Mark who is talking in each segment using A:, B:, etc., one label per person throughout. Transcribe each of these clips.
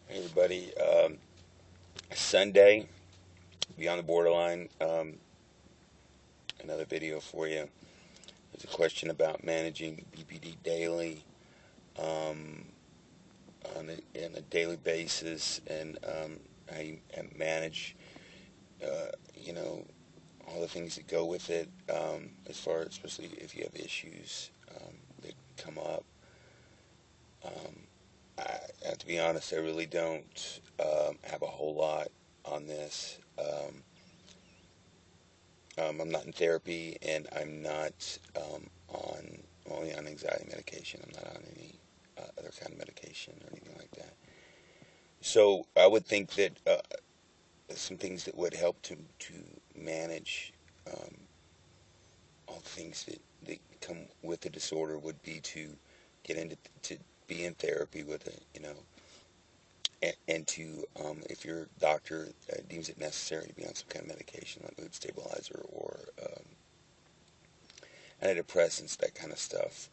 A: Hey everybody, Sunday, Beyond the Borderline, another video for you. There's a question about managing BPD daily, um, on a daily basis, and how you manage, uh, you know, all the things that go with it, as far as, especially if you have issues that come up. Um, I have to be honest, I really don't have a whole lot on this. I'm not in therapy, and I'm not I'm only on anxiety medication. I'm not on any other kind of medication or anything like that. So I would think that some things that would help to manage um, all the things that come with the disorder would be to get into to be in therapy with it, and to if your doctor deems it necessary to be on some kind of medication like mood stabilizer or antidepressants, that kind of stuff.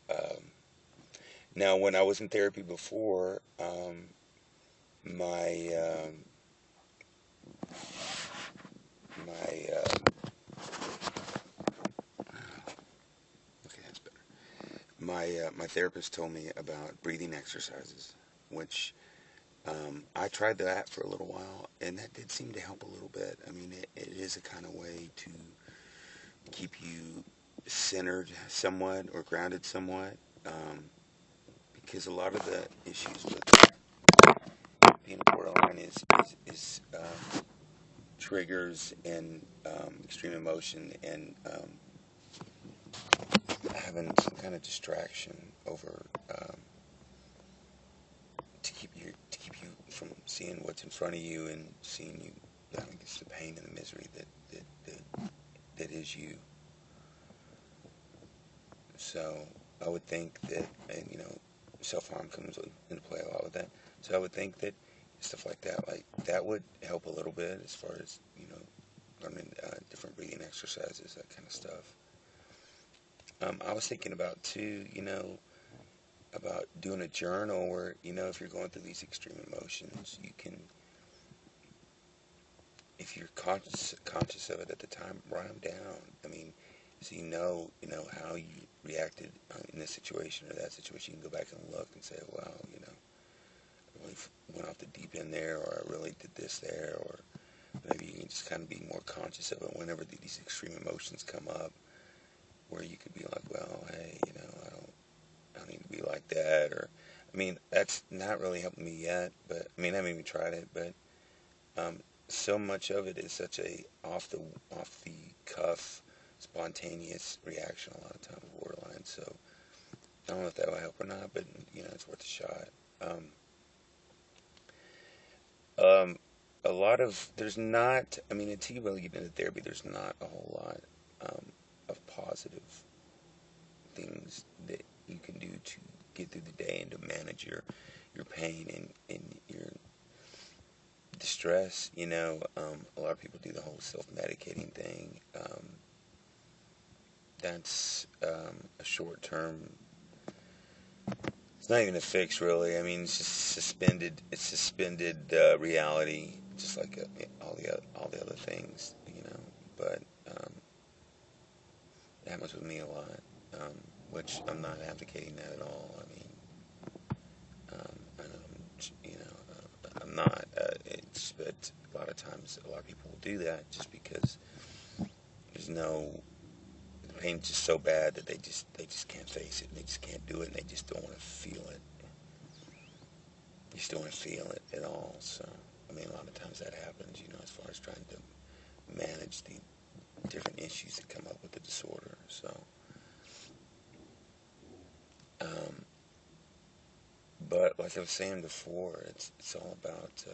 A: Now, when I was in therapy before, my my okay, that's better. My therapist told me about breathing exercises, which I tried that for a little while, and that did seem to help a little bit. I mean, it is a kind of way to keep you centered somewhat or grounded somewhat, because a lot of the issues with being borderline is triggers and extreme emotion and having some kind of distraction over to keep you from seeing what's in front of you and seeing you. I think it's the pain and the misery that is you. So I would think that, and self harm comes into play a lot with that. So I would think that stuff like that would help a little bit as far as learning different breathing exercises, that kind of stuff. I was thinking about too, about doing a journal where, if you're going through these extreme emotions, you can, if you're conscious of it at the time, write them down. I mean, so how you reacted in this situation or that situation. You can go back and look and say, wow, I really went off the deep end there, or I really did this there, or maybe you can just kind of be more conscious of it whenever these extreme emotions come up, where you could be like, well, hey, I don't need to be like that, or I mean, that's not really helping me yet, but I mean, I haven't even tried it, but um, so much of it is such a off the cuff, spontaneous reaction a lot of times, borderline. So I don't know if that will help or not, but it's worth a shot. Um, um, a lot of there's not. I mean, until you really get into therapy, there's not a whole lot um, of positive things that you can do to get through the day and to manage your pain and your distress. A lot of people do the whole self-medicating thing. That's a short-term. It's not even a fix, really. I mean, it's just suspended. It's suspended reality, just like all the other things. But it happens with me a lot, um, which I'm not advocating that at all. I mean, I'm not. It's but a lot of times, a lot of people will do that just because there's no the pain's just so bad that they just can't face it. And they just can't do it, and they just don't want to feel it. They just don't want to feel it at all. So I mean, a lot of times that happens. As far as trying to manage the different issues that come up with the disorder. So, um, but like I was saying before, it's all about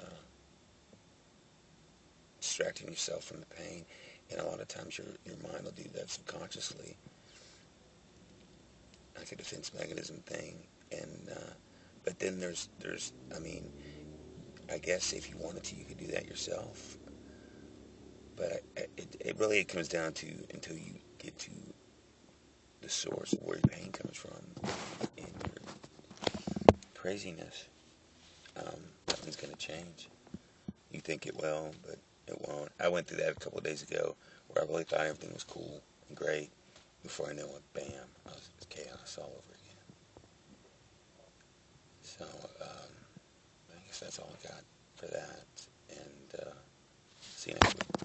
A: distracting yourself from the pain, and a lot of times your mind will do that subconsciously, like a defense mechanism thing. And but then there's I mean, I guess if you wanted to, you could do that yourself. But it really comes down to until you get to the source of where your pain comes from and your craziness. Um, nothing's going to change. You think it will, but it won't. I went through that a couple of days ago where I really thought everything was cool and great. Before I knew it, bam, it was chaos all over again. So, I guess that's all I got for that. And see you next week.